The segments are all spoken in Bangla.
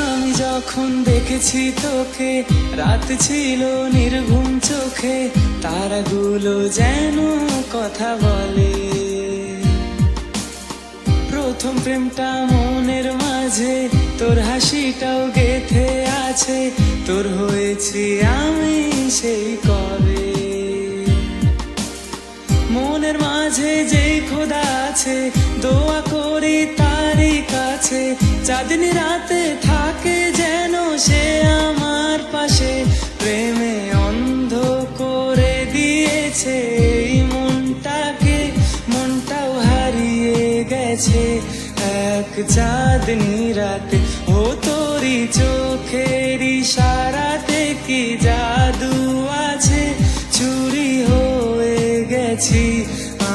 আমি যখন দেখেছি তোকে, রাত ছিল নির্ঘুম চোখে, তারাগুলো যেন কথা বলে। প্রথম প্রেমটা মনের মাঝে, তোর হাসিটাও গেথে আছে, তোর হয়েছি আমি সেই কবে। মনের মাঝে যে খোদা আছে, দোয়া করি তারই কাছে, চাঁদনি রাতে থাকে যেন সে আমার পাশে। প্রেমে অন্ধ করে দিয়েছে এই মনটাকে, মনটাও হারিয়ে গেছে এক চাঁদনি রাতে। ও তোরই চোখের ইশারাতে কি জাদু আছে, চুরি হয়ে গেছি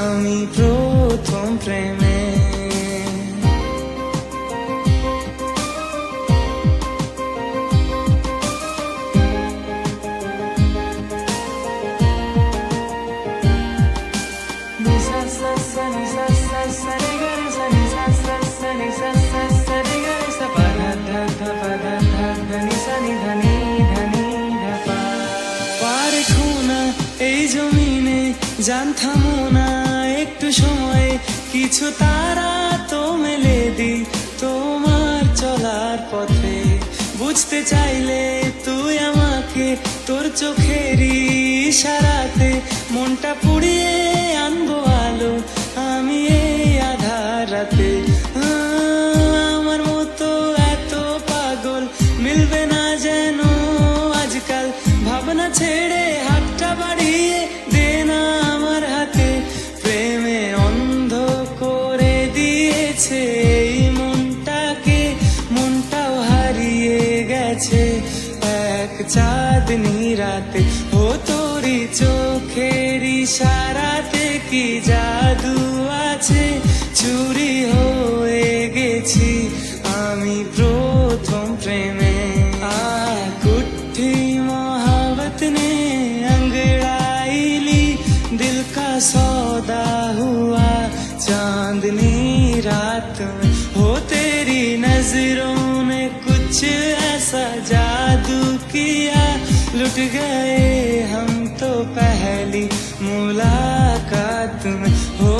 আমি প্রথম প্রেমে। এই জমিনে জানতাম না একটু সময়, কিছু তারা তো মেলে দি তোমার চলার পথে। বুঝতে চাইলে তুই আমাকে তোর চোখেরই ইশারাতে, মনটা পুড়িয়ে আনবো আলো আমি এই আধার রাতে। আমার মতো এত পাগল মিলবে না যেন আজকাল, ভাবনা ছেড়ে হাতটা বাড়িয়ে দে না আমার হাতে। প্রেমে অন্ধ করে দিয়েছে এই মনটাকে, মনটাও হারিয়ে গেছে এক চাঁদনি রাতে। ও তোরই চোখের ইশারাতে কি জাদু আছে, চুরি হয়ে গেছি আমি প্রথম প্রেমে। कुट्ठी मोहब्बत ने अंगड़ाई ली, दिल का सौदा हुआ चांदनी रात में। हो तेरी नजरों ने कुछ ऐसा जादू किया, लुट गए हम तो पहली मुलाकात में। हो